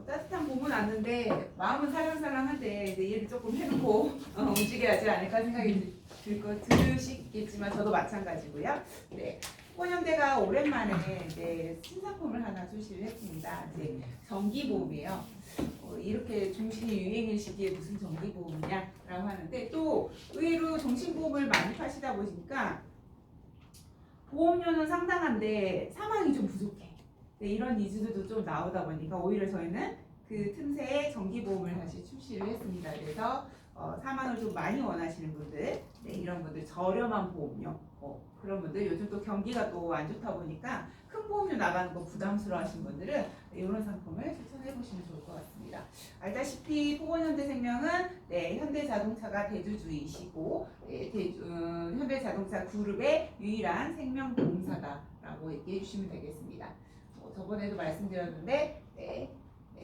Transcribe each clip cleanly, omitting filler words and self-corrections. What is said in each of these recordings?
따뜻한 봄은 왔는데 마음은 살랑살랑한데 이제 일을 조금 해놓고 움직여야 하지 않을까 생각이 들으시겠지만 저도 마찬가지고요. 네. 호년대가 오랜만에 이제 신상품을 하나 출시를 했습니다. 이제 정기보험이에요. 이렇게 종신이 유행일 시기에 무슨 정기보험이냐라고 하는데 또 의외로 정신보험을 많이 파시다 보니까 보험료는 상당한데 사망이 좀 부족해. 네, 이런 니즈들도 좀 나오다 보니까 오히려 저희는 그 틈새에 정기보험을 다시 출시를 했습니다. 그래서 사망을 좀 많이 원하시는 분들, 네, 이런 분들 저렴한 보험료, 그런 분들 요즘 또 경기가 또 안 좋다 보니까 큰 보험료 나가는 거 부담스러워하시는 분들은 이런 상품을 추천해 보시면 좋을 것 같습니다. 알다시피 포건현대생명은 네, 현대자동차가 대주주이시고 네, 현대자동차 그룹의 유일한 생명보험사다라고 얘기해 주시면 되겠습니다. 저번에도 말씀드렸는데 네,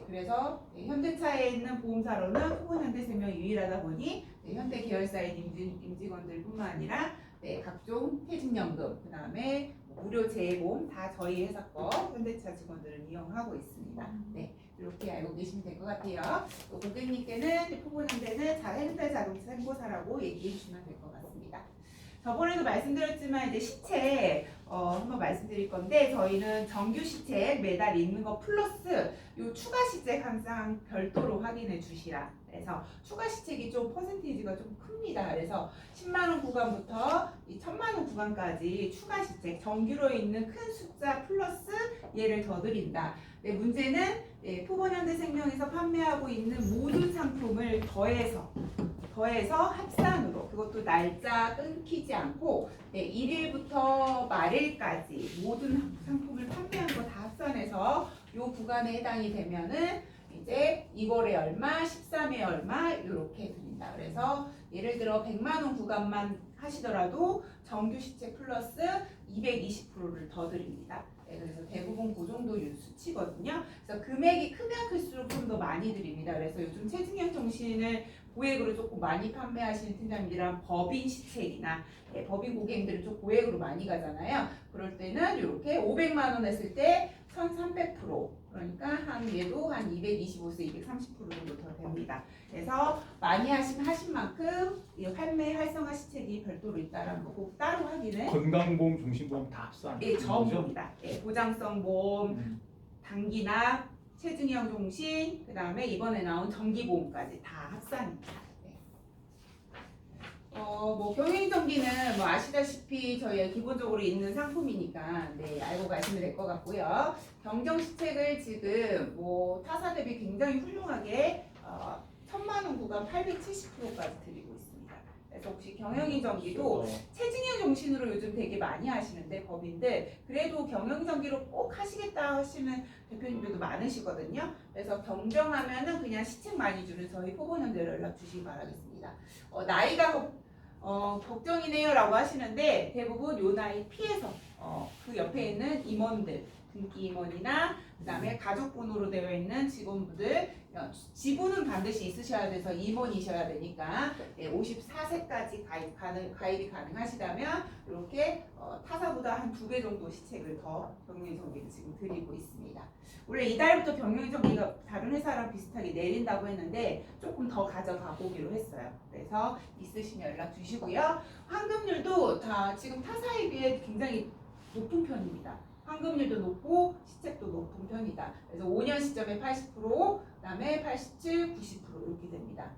그래서 현대차에 있는 보험사로는 포건현대생명이 유일하다 보니 현대 계열사의 임직원들뿐만 아니라 각종 퇴직연금, 그 다음에 무료 재보험 다 저희 회사 거 현대차 직원들은 이용하고 있습니다. 네, 이렇게 알고 계시면 될 것 같아요. 또 고객님께는 포건현대는 현대자동차 생보사라고 얘기해 주시면 될 것 같습니다. 저번에도 말씀드렸지만 이제 시책 한번 말씀드릴 건데 저희는 정규 시책 매달 있는 거 플러스 요 추가 시책 항상 별도로 확인해 주시라. 그래서 추가 시책이 좀 퍼센테이지가 좀 큽니다. 그래서 10만 원 구간부터 이 1000만 원 구간까지 추가 시책 정규로 있는 큰 숫자 플러스 얘를 더 드린다. 네, 문제는 포건현대생명에서 판매하고 있는 모든 상품을 더해서 합산으로 그것도 날짜 끊기지 않고 1일부터 말일까지 모든 상품을 판매한 거 다 합산해서 요 구간에 해당이 되면은 이제 2월에 얼마, 13에 얼마 이렇게 드린다. 그래서 예를 들어 100만 원 구간만 하시더라도 정규 시책 플러스 220%를 더 드립니다. 네, 그래서 대부분 그 정도 수치거든요. 그래서 금액이 크면 클수록 좀 더 많이 드립니다. 그래서 요즘 최중형 정신을 고액으로 조금 많이 판매하시는 팀장님들은 법인 시책이나 법인 고객님들은 좀 고액으로 많이 가잖아요. 그럴 때는 이렇게 500만 원 했을 때 1300% 그러니까 한 얘도 한 225세 230% 정도 더 됩니다. 그래서 많이 하신 만큼 이 판매 활성화 시책이 별도로 있다라는 거 꼭 따로 확인을. 건강보험, 종신보험 다 합산. 예, 전부입니다. 보장성 보험, 단기납, 체증형 종신, 그 다음에 이번에 나온 정기보험까지 다 합산입니다. 네. 경영정기는 뭐 아시다시피 저희가 기본적으로 있는 상품이니까 알고 가시면 될 것 같고요. 경정시책을 지금 뭐 타사 대비 굉장히 훌륭하게 1000만 원 구간 870%까지 드리고 있습니다. 그래서 혹시 경영인정기도 체증형 정신으로 요즘 되게 많이 하시는데 법인들 그래도 경영정기로 꼭 하시겠다 하시는 대표님들도 많으시거든요. 그래서 경정하면은 그냥 시책 많이 주는 저희 포건현대로 연락 주시기 바라겠습니다. 나이가 걱정이네요 라고 하시는데 대부분 요 나이 피해서 그 옆에 있는 임원들 등기 임원이나 그 다음에 가족분으로 되어 있는 직원분들 지분은 반드시 있으셔야 돼서 임원이셔야 되니까 54세까지 가입이 가능하시다면 이렇게 타사보다 한 2배 정도 시책을 더 경영정기를 지금 드리고 있습니다. 원래 이달부터 경영정기가 다른 회사랑 비슷하게 내린다고 했는데 조금 더 가져가 보기로 했어요. 그래서 있으시면 연락 주시고요. 환급률도 다 지금 타사에 비해 굉장히 높은 편입니다. 환급률도 높고 시책도 높은 편이다. 그래서 5년 시점에 80%, 그다음에 87, 90% 이렇게 됩니다.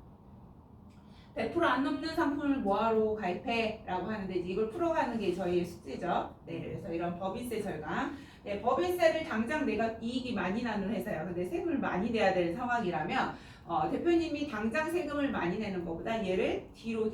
100% 안 넘는 상품을 뭐하러 가입해? 라고 하는데 이걸 풀어가는 게 저희의 숙제죠. 네, 그래서 이런 법인세 절감. 법인세를 당장 내가 이익이 많이 나는 회사야. 근데 세금을 많이 내야 되는 상황이라면 대표님이 당장 세금을 많이 내는 것보다 얘를 뒤로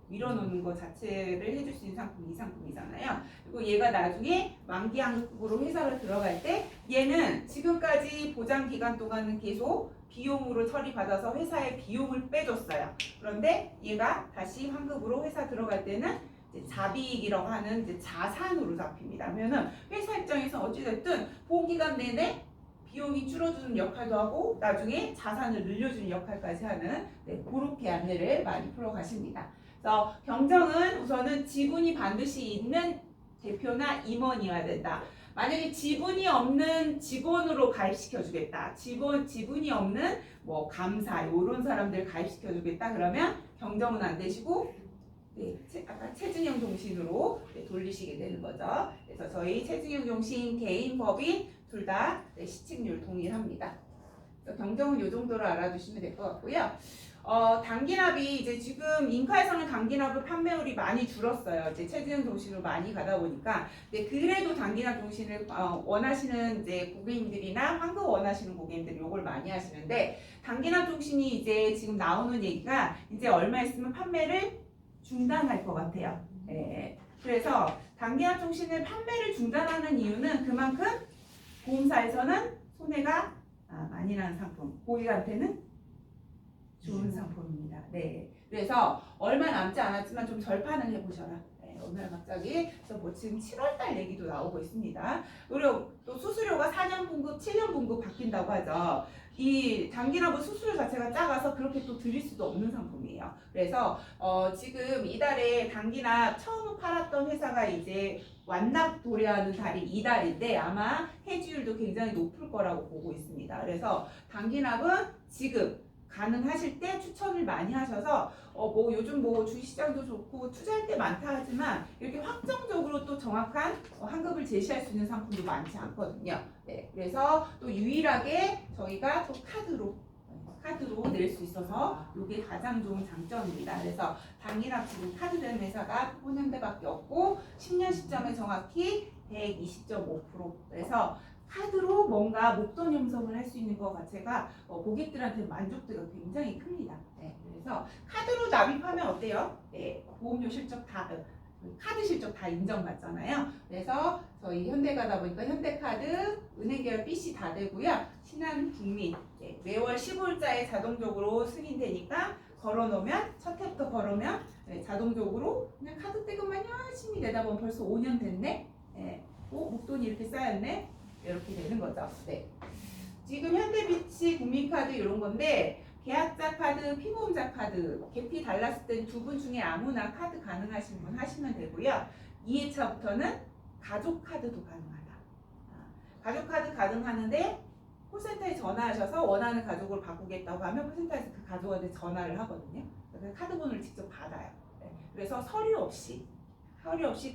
밀어놓는 것 자체를 해줄 수 있는 상품이 이 상품이잖아요. 그리고 얘가 나중에 만기 환급으로 회사를 들어갈 때 얘는 지금까지 보장 기간 동안은 계속 비용으로 처리받아서 회사의 비용을 빼줬어요. 그런데 얘가 다시 환급으로 회사 들어갈 때는 이제 자비익이라고 하는 이제 자산으로 잡힙니다. 그러면은 회사 입장에서 어찌됐든 보험기간 내내 비용이 줄어드는 역할도 하고 나중에 자산을 늘려주는 역할까지 하는 그렇게 안내를 많이 풀어가십니다. 그래서 경정은 우선은 지분이 반드시 있는 대표나 임원이어야 된다. 만약에 지분이 없는 직원으로 가입시켜주겠다. 지분이 없는 뭐 감사 이런 사람들 가입시켜주겠다. 그러면 경정은 안 되시고 네, 아까 체증형 종신으로 네, 돌리시게 되는 거죠. 그래서 저희 체증형 종신 개인 법인 둘 다 네, 시책률 동일합니다. 그래서 경정은 이 정도로 알아두시면 될 것 같고요. 단기납이 이제 지금 인카에서는 단기납을 판매율이 많이 줄었어요. 이제 체증형 종신으로 많이 가다 보니까. 네, 그래도 단기납 종신을 원하시는 이제 고객님들이나 환급 원하시는 고객님들이 요걸 많이 하시는데 단기납 종신이 이제 지금 나오는 얘기가 이제 얼마 있으면 판매를 중단할 것 같아요. 네. 그래서 단기납 종신을 판매를 중단하는 이유는 그만큼 보험사에서는 손해가 많이 나는 상품, 고객한테는 좋은 상품입니다. 네. 그래서 얼마 남지 않았지만 좀 절판을 해보셔라. 네. 오늘 갑자기 그래서 뭐 지금 7월달 얘기도 나오고 있습니다. 그리고 또 수수료가 4년 분급, 7년 분급 바뀐다고 하죠. 이 단기납은 수수료 자체가 작아서 그렇게 또 드릴 수도 없는 상품이에요. 그래서 지금 이달에 단기납 처음 팔았던 회사가 이제 완납 도래하는 달이 이달인데 아마 해지율도 굉장히 높을 거라고 보고 있습니다. 그래서 단기납은 지금 가능하실 때 추천을 많이 하셔서 뭐 요즘 뭐 주식시장도 좋고 투자할 때 많다 하지만 이렇게 확정적으로 또 정확한 환급을 제시할 수 있는 상품도 많지 않거든요. 네, 그래서 또 유일하게 저희가 또 카드로 낼 수 있어서 이게 가장 좋은 장점입니다. 그래서 단기납 지금 카드 되는 회사가 포근현대밖에 없고 10년 시점에 정확히 120.5%. 그래서 카드로 뭔가 목돈 형성을 할 수 있는 것 자체가 고객들한테 만족도가 굉장히 큽니다. 네, 그래서 카드로 납입하면 어때요? 네, 보험료 실적 다 카드 실적 다 인정받잖아요. 그래서 저희 현대가다 보니까 현대카드, 은행계열 BC 다 되고요. 신한국민 네, 매월 15일자에 자동적으로 승인되니까 걸어놓으면 첫 해부터 걸으면 네, 자동적으로 그냥 카드 떼금만 열심히 내다 보면 벌써 5년 됐네. 네, 목돈이 이렇게 쌓였네. 이렇게 되는 거죠. 네. 지금 현대비치 국민카드 이런 건데 계약자 카드, 피보험자 카드, 계피 달랐을 땐 두 분 중에 아무나 카드 가능하신 분 하시면 되고요. 2회차부터는 가족 카드도 가능하다. 가족 카드 가능하는데 콜센터에 전화하셔서 원하는 가족을 바꾸겠다고 하면 콜센터에서 그 가족한테 전화를 하거든요. 그래서 카드 번호를 직접 받아요. 네. 그래서 서류 없이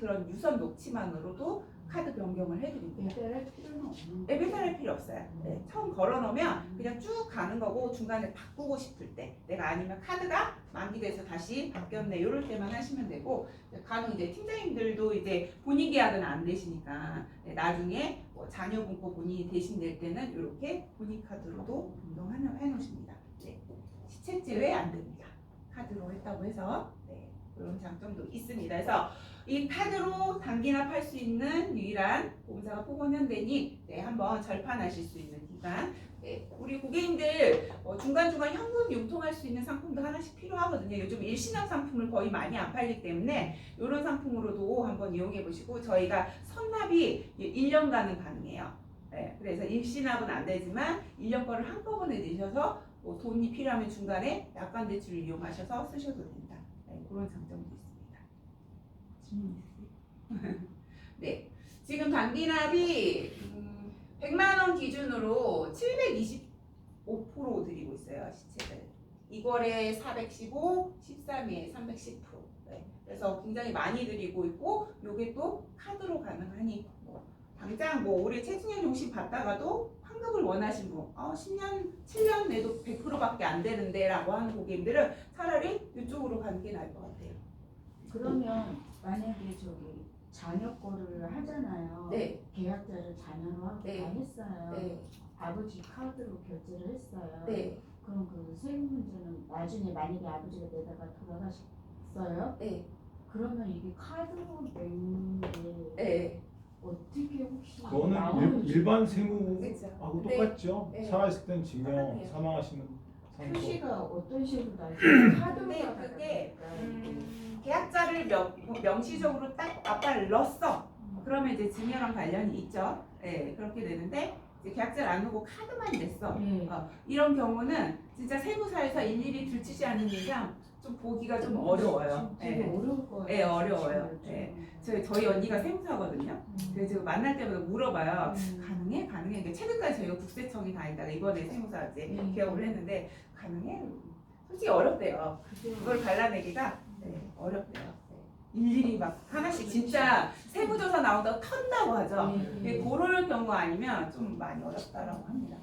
그런 유선 녹취만으로도 카드 변경을 해드립니다. 배달할 필요는 없는 네, 배달할 필요 없어요. 네, 처음 걸어놓으면 그냥 쭉 가는 거고 중간에 바꾸고 싶을 때 내가 아니면 카드가 만기돼서 다시 바뀌었네 이럴 때만 하시면 되고 간혹 이제 팀장님들도 이제 본인 계약은 안 되시니까 네, 나중에 뭐 자녀분 거 본인이 대신 낼 때는 이렇게 본인 카드로도 변경해 놓으십니다. 네, 시책 제외 안 됩니다. 카드로 했다고 해서 네, 그런 장점도 있습니다. 그래서 이 카드로 단기납할 수 있는 유일한 보험사가 포건현대니 네, 한번 절판하실 수 있는 기간. 네, 우리 고객님들 중간중간 현금 융통할 수 있는 상품도 하나씩 필요하거든요. 요즘 일신합 상품을 거의 많이 안 팔기 때문에 이런 상품으로도 한번 이용해 보시고 저희가 선납이 1년간은 가능해요. 네, 그래서 일신합은 안 되지만 1년 거를 한꺼번에 내셔서 돈이 필요하면 중간에 약관 대출을 이용하셔서 쓰셔도 된다. 네, 그런 장점도 있습니다. 네, 지금 단기납이 100만 원 기준으로 725% 드리고 있어요. 시책을 2월에 415, 13일에 310%. 네, 그래서 굉장히 많이 드리고 있고 요게 또 카드로 가능하니 당장 뭐 올해 체증형 종신 받다가도 환급을 원하신 분 10년, 7년 내도 100%밖에 안 되는데 라고 하는 고객님들은 차라리 이쪽으로 가는 게 나을 것 같아요. 그러면 만약에 저기 자녀 거를 하잖아요. 네. 계약자를 자녀로 하고 네. 다 했어요. 네. 아버지 카드로 결제를 했어요. 네. 그럼 그 세금 문제는 나중에 만약에 아버지가 내다가 돌아가셨어요? 네. 그러면 이게 카드로 낸게 네. 어떻게 혹시 그거는 나오는지 일반 세무하고 그렇죠. 똑같죠. 네. 살아있을 땐 징역, 똑같아요. 사망하시면 상속. 표시가 어떤 식으로 나지? 카드로 근데 받아야 그게 되니까. 계약자를 명시적으로 딱 아빠를 넣었어. 그러면 이제 증여랑 관련이 있죠. 네, 그렇게 되는데 이제 계약자를 안 오고 카드만 냈어. 네. 이런 경우는 진짜 세무사에서 일일이 들추지 않은 이상 좀 보기가 좀 어려워요. 되게 예. 어려울 거예요. 예, 어려워요. 그렇죠. 예. 저희 언니가 세무사거든요. 그래서 제가 만날 때마다 물어봐요. 가능해? 가능해? 근데 최근까지 저희가 국세청에 다니다가 이번에 세무사 이제 개업을 했는데 가능해? 솔직히 어렵대요. 그걸 갈라내기가 어렵대요. 일일이 막 하나씩 진짜 세무조사 나온다고 턴다고 하죠. 그럴 경우 아니면 좀 많이 어렵다라고 합니다.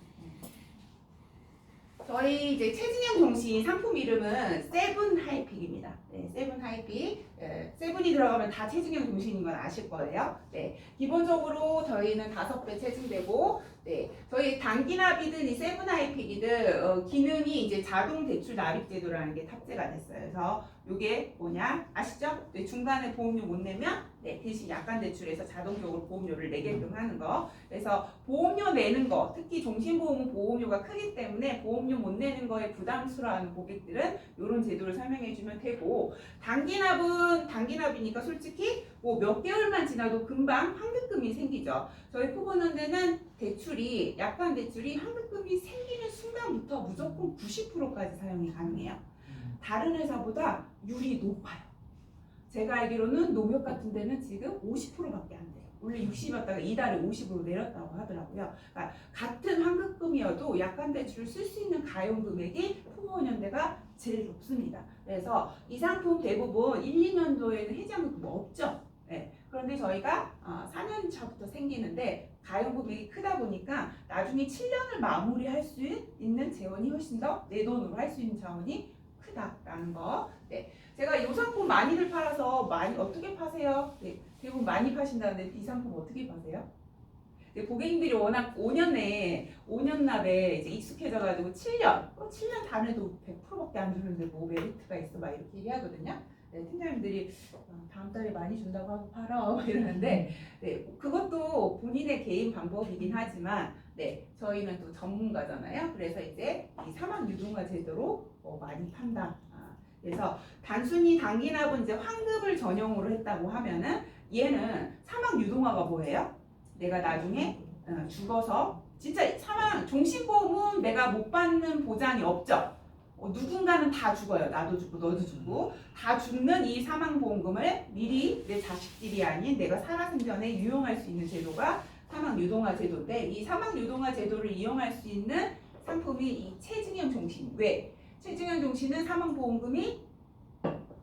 저희 이제 최진영 종신 상품 이름은 세븐 하이픽입니다. 네, 세븐 하이픽. 세븐이 들어가면 다 최진영 종신인 건 아실 거예요. 네, 기본적으로 저희는 5배 체증되고, 네, 저희 단기납이든 이 세븐 하이픽이든 기능이 이제 자동 대출 납입 제도라는 게 탑재가 됐어요. 그래서 이게 뭐냐 아시죠? 네, 중간에 보험료 못 내면 대신 약관 대출해서 자동적으로 보험료를 내게끔 하는 거. 그래서 보험료 내는 거, 특히 종신보험은 보험료가 크기 때문에 보험료 못 내는 거에 부담스러워하는 고객들은 이런 제도를 설명해 주면 되고, 단기납이니까 솔직히 뭐 몇 개월만 지나도 금방 환급금이 생기죠. 저희 포건원대는 대출이 약관 대출이 환급금이 생기는 순간부터 무조건 90%까지 사용이 가능해요. 다른 회사보다 율이 높아요. 제가 알기로는 농협 같은 데는 지금 50%밖에 안 돼요. 원래 60이었다가 이달에 50으로 내렸다고 하더라고요. 그러니까 같은 환급금이어도 약관 대출을 쓸 수 있는 가용 금액이 포건원대가 제일 높습니다. 그래서 이 상품 대부분 1, 2년도에는 해지환급금 없죠. 네. 그런데 저희가 4년 차부터 생기는데 가용 금액이 크다 보니까 나중에 7년을 마무리할 수 있는 재원이 훨씬 더 내 돈으로 할 수 있는 자원이 크다라는 거. 네. 제가 이 상품 많이들 팔아서 많이 어떻게 파세요? 네. 대부분 많이 파신다는데 이 상품 어떻게 파세요? 네. 고객님들이 워낙 5년 내에 5년 납에 이제 익숙해져가지고 7년 단에도 100%밖에 안 주는데 뭐 메리트가 있어 막 이렇게 얘기하거든요. 네, 팀장님들이 다음 달에 많이 준다고 하고 팔아 이러는데 네, 그것도 본인의 개인 방법이긴 하지만 네, 저희는 또 전문가잖아요. 그래서 이제 이 사막 유동화 제도로 많이 판다. 그래서 단순히 단기납은 이제 환급을 전용으로 했다고 하면은 얘는 사막 유동화가 뭐예요? 내가 나중에 죽어서 진짜 사망 종신보험은 내가 못 받는 보장이 없죠. 누군가는 다 죽어요. 나도 죽고 너도 죽고 다 죽는 이 사망보험금을 미리 내 자식들이 아닌 내가 살아생전에 유용할 수 있는 제도가 사망유동화 제도인데, 이 사망유동화 제도를 이용할 수 있는 상품이 이 최증형 종신. 왜? 최증형 종신은 사망보험금이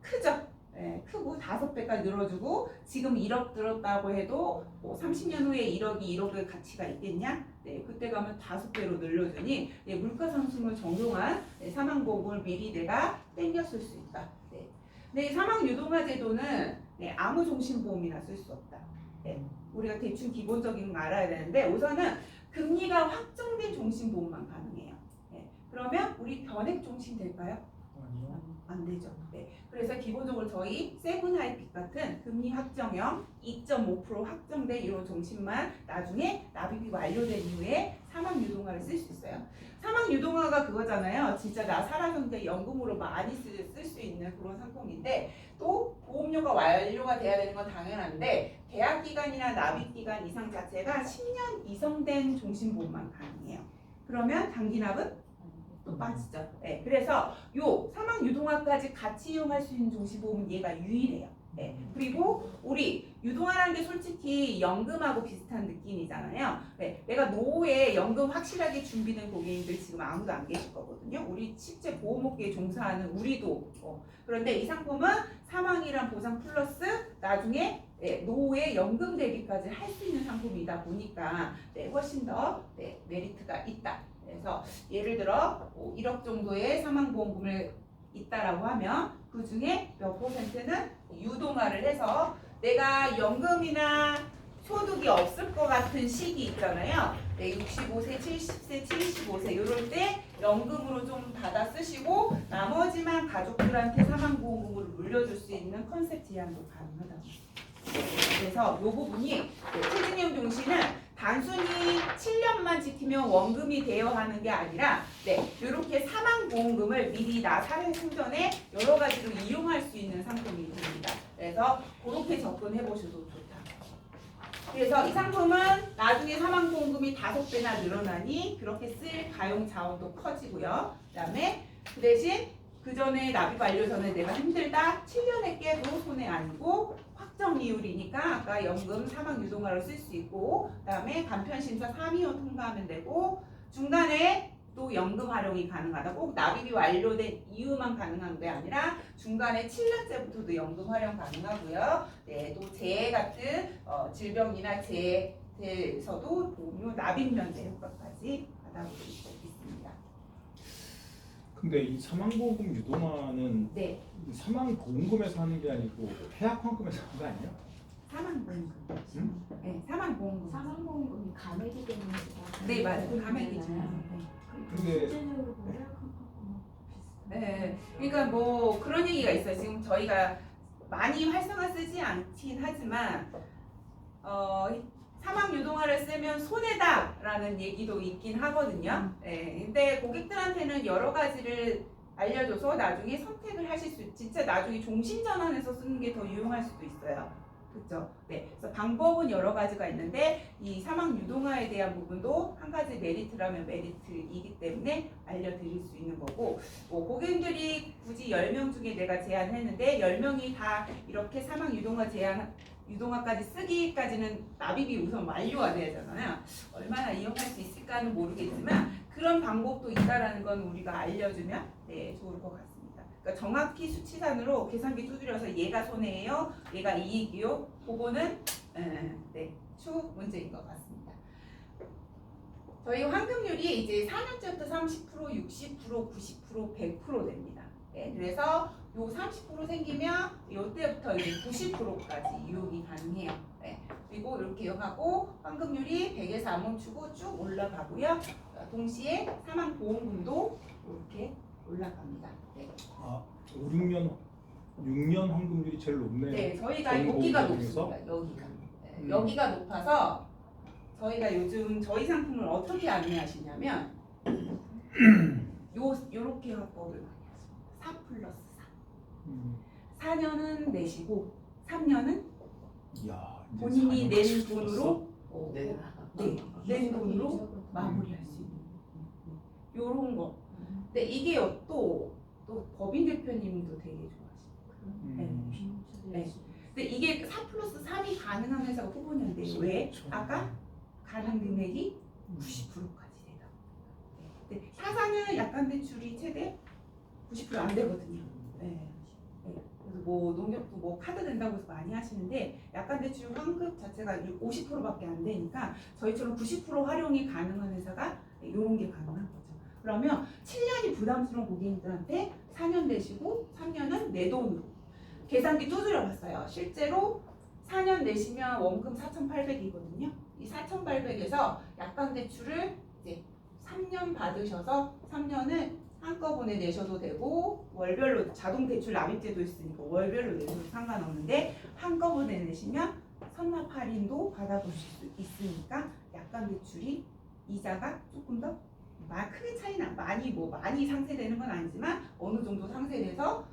크죠. 네, 크고 5배까지 늘어주고 지금 1억 들었다고 해도 뭐 30년 후에 1억의 가치가 있겠냐? 네, 그때 가면 5배로 늘려주니 물가 상승을 적용한 사망보험을 미리 내가 땡겼을 수 있다. 네. 근데 사망유동화 제도는 아무 종신보험이나 쓸 수 없다. 네. 우리가 대충 기본적인 거 알아야 되는데 우선은 금리가 확정된 종신보험만 가능해요. 네. 그러면 우리 변액 종신 될까요? 아니요. 안 되죠. 네. 그래서 기본적으로 저희 세븐 하이픽 같은 금리 확정형 2.5% 확정된 이런 종신만 나중에 납입이 완료된 이후에 사망 유동화를 쓸 수 있어요. 사망 유동화가 그거잖아요. 진짜 나 살아서는데 연금으로 많이 쓸 수 있는 그런 상품인데 또 보험료가 완료가 돼야 되는 건 당연한데 계약 기간이나 납입 기간 이상 자체가 10년 이상 된 종신보험만 가능해요. 그러면 단기납은 또 빠지죠. 네, 그래서 요 사망 유동화까지 같이 이용할 수 있는 종신보험은 얘가 유일해요. 네, 그리고 우리 유동화라는 게 솔직히 연금하고 비슷한 느낌이잖아요. 네, 내가 노후에 연금 확실하게 준비된 고객님들 지금 아무도 안 계실 거거든요. 우리 실제 보험업계에 종사하는 우리도. 그런데 이 상품은 사망이란 보상 플러스 나중에 노후에 연금 대비까지 할 수 있는 상품이다 보니까 훨씬 더 메리트가 있다. 그래서 예를 들어 1억 정도의 사망보험금을 있다라고 하면 그 중에 몇 %는 유동화를 해서 내가 연금이나 소득이 없을 것 같은 시기 있잖아요. 65세, 70세, 75세 이럴 때 연금으로 좀 받아 쓰시고 나머지만 가족들한테 사망보험금으로 물려줄 수 있는 컨셉 제한도 가능하다고. 그래서 이 부분이 최진영 종신은 단순히 7년만 지키면 원금이 되어 하는 게 아니라 이렇게 사망보험금을 미리 나 살해 생전에 여러 가지로 이용할 수 있는 상품이 됩니다. 그래서 그렇게 접근해 보셔도 좋다. 그래서 이 상품은 나중에 사망보험금이 5배나 늘어나니 그렇게 쓸 가용 자원도 커지고요. 그다음에 그 대신 그 전에 납입 완료 전에 내가 힘들다 7년에 깨도 손해 아니고 확정 이율이니까 아까 연금 사망 유동화로 쓸 수 있고 그다음에 간편 심사 3위호 통과하면 되고 중간에 또 연금 활용이 가능하다. 꼭 납입이 완료된 이후만 가능한 게 아니라 중간에 7년째부터도 연금 활용 가능하고요. 네, 또 재해 같은 질병이나 재해에서도 보험료 납입 면제 효과까지 받아볼 수 있습니다. 근데 이 사망보험금 유동화는 네, 사망보험금에서 하는 게 아니고 해약환급에서 하는 거 아니야? 사망보험금. 네, 사망보험금. 사망보험금이 감액이 되는 거죠. 네, 맞아요. 감액이죠. 근데- 실제적으로 해약환급하고 네, 그러니까 뭐 그런 얘기가 있어요. 지금 저희가 많이 활성화 쓰지 않긴 하지만 사망 유동화를 쓰면 손해다라는 얘기도 있긴 하거든요. 네, 근데 고객들한테는 여러 가지를 알려줘서 나중에 선택을 하실 수, 진짜 나중에 종신전환해서 쓰는 게 더 유용할 수도 있어요. 그렇죠? 네, 그래서 방법은 여러 가지가 있는데 이 사망 유동화에 대한 부분도 한 가지 메리트라면 메리트이기 때문에 알려드릴 수 있는 거고, 뭐 고객들이 굳이 10명 중에 내가 제안했는데 10명이 다 이렇게 사망 유동화까지 쓰기까지는 납입이 우선 완료가 돼야 되잖아요. 얼마나 이용할 수 있을까는 모르겠지만 그런 방법도 있다라는 건 우리가 알려주면 네, 좋을 것 같습니다. 그러니까 정확히 수치산으로 계산기 두드려서 얘가 손해예요, 얘가 이익이요. 그거는 네, 추후 문제인 것 같습니다. 저희 환급률이 이제 4년째부터 30%, 60%, 90%, 100% 됩니다. 네, 그래서 요 30% 생기면 요때부터 이제 90%까지 유혹이 가능해요. 네, 그리고 이렇게 하고 환급률이 100에서 안 멈추고 쭉 올라가고요. 동시에 사망보험금도 이렇게 올라갑니다. 네. 아, 5, 6년 환급률이 제일 높네요. 네, 저희가 저희 여기가 보험 중에서? 높습니다. 여기가. 네, 여기가 높아서 저희가 요즘 저희 상품을 어떻게 안내하시냐면 요렇게 화법을 많이 하십니다. 4 플러스 4. 4년은 내시고 3년은 이야, 이제 본인이 4년 낸 같이 돈으로 네. 낸 돈으로 마무리할 수 있는 요런 거. 근데 이게 또 법인 대표님도 되게 좋아하시고. 네. 근데 이게 4 플러스 3이 가능한 회사가 후보년데 왜? 아까 가능 금액이 90%까지 되다. 네. 타사는 약관 대출이 최대 90%안 되거든요. 네. 네. 그래서 뭐 농협도 뭐 카드 된다고 해서 많이 하시는데 약관 대출 환급 자체가 50%밖에 안 되니까 저희처럼 90% 활용이 가능한 회사가 이런 게 가능한 거죠. 그러면 7년이 부담스러운 고객님들한테 4년 내시고 3년은 내 돈으로 계산기 두드려 봤어요. 실제로 4년 내시면 원금 4,800이거든요. 이 4,800에서 약관 대출을 이제 3년 받으셔서 3년을 한꺼번에 내셔도 되고 월별로 자동 대출 납입제도 있으니까 월별로 내셔도 상관없는데 한꺼번에 내시면 선납 할인도 받아보실 수 있으니까 약관 대출이 이자가 조금 더 크게 차이나 많이 상쇄되는 건 아니지만 어느 정도 상쇄돼서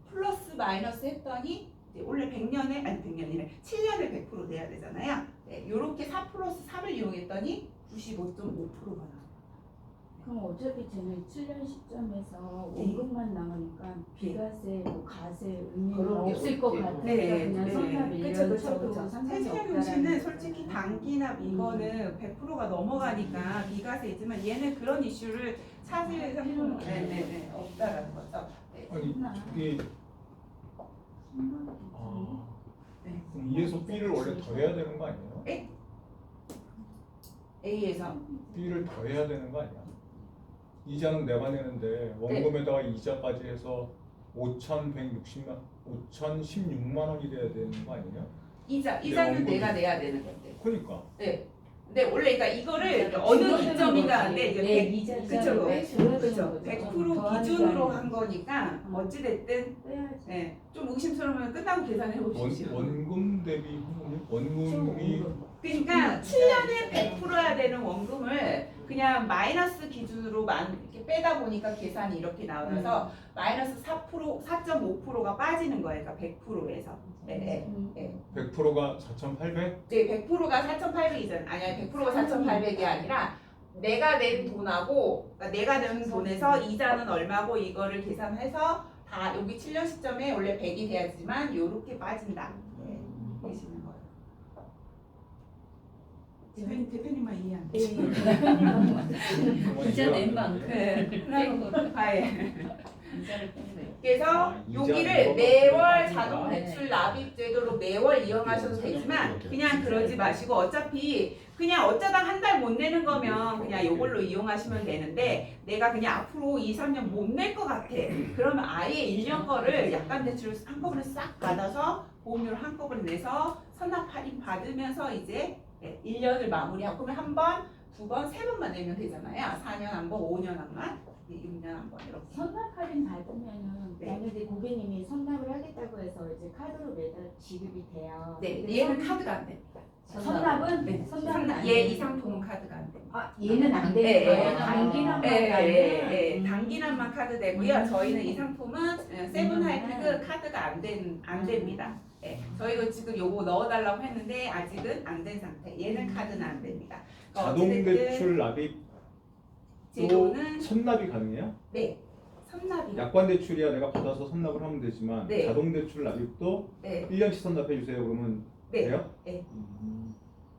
플러스 마이너스 했더니 이제 원래 100년이래 7년을 100% 내야 되잖아요. 네, 요렇게 4 플러스 3을 이용했더니 95.5%가 나와요. 그럼 어차피 쟤는 7년 시점에서 네. 원금만 나오니까 비과세, 뭐 가세 의미는 그런 게 없을 것 없지. 같아요. 네, 그냥 네. 선납 그쵸, 1년 그쵸, 쳐도 그쵸. 상관이 세신형 없다라는 교시는 거죠. 솔직히 단기나 이거는 100%가 넘어가니까 비과세이지만 얘는 그런 이슈를 차지할 상품은 없다라는 거죠. 네. 아니 이게 네. 그럼 E에서 B를 원래 더해야 되는 거 아니에요? A에서 B를 더해야 되는 거 아니야? 이자는 내가 내는데 원금에다가 이자까지 해서 5,116만 원이 돼야 되는 거 아니에요? 이자는 원금이. 내가 내야 되는 건데. 그러니까 네. 근데 원래 그러니까 이거를 어느 기점인가 하는데 이제 네, 100, 이자 그쵸, 빼주는 그쵸. 거죠. 100% 더하는 기준으로 게 한 거니까 어찌됐든 빼야지. 네, 좀 의심스러우면 끝나고 계산해 보십시오. 원금 대비 원금이 그러니까 7년에 100%야 되는 원금을 그냥 마이너스 기준으로만 이렇게 빼다 보니까 계산이 이렇게 나와서 마이너스 4.5%가 빠지는 거예요. 그러니까 100%에서. 네, 100%가 4,800? 네, 100%가 4,800이잖아요. 아니야, 100%가 4,800이 아니라 내가 낸 돈하고, 그러니까 내가 낸 돈에서 이자는 얼마고 이거를 계산해서 다 여기 7년 시점에 원래 100이 돼야지만 요렇게 빠진다. 네, 계시는 거예요. 대표님만 이해 안 돼. 이자 낸 만큼 네. 아예. 이자를 뺀대요. 그래서 아, 여기를 이자는 매월 이거 자동 네. 대출 납입 제도로 매월 이용하셔도 되지만 그냥 그러지 마시고 어차피 그냥 어쩌다 한 달 못 내는 거면 그냥 이걸로 이용하시면 되는데 내가 그냥 앞으로 2, 3년 못 낼 것 같아. 그러면 아예 1년 거를 약간 대출을 한꺼번에 싹 받아서 보험료를 한꺼번에 내서 선납 할인 받으면서 이제 1년을 마무리하고 그러면 한 번, 두 번, 세 번만 내면 되잖아요. 4년 한 번, 5년 한 번, 6년 한 번 이렇게. 선납 할인 받으면은 네. 만약에 고객님이 선납을 하겠다고 해서 이제 카드로 매달 지급이 돼요. 네, 근데 얘는 카드가 안 됩니다. 선납은 네, 선납은 안 얘 되는 이 상품은 카드가 안 됩니다. 아 얘는 안 되는 네, 거예요. 네. 단기간만 네, 단기난만 카드 되고요. 음. 저희는 이 상품은 세븐 하이피그 카드가 안 됩니다. 네, 저희도 지금 요거 넣어달라고 했는데 아직은 안 된 상태. 얘는 카드는 안 됩니다. 그러니까 자동 어찌됐든 대출 납입도 제도는 선납이 가능해요? 네, 선납이. 약관 대출이야 내가 받아서 선납을 하면 되지만 네. 자동 대출 납입도 네, 1년치 선납해 주세요. 그러면 네. 돼요? 네.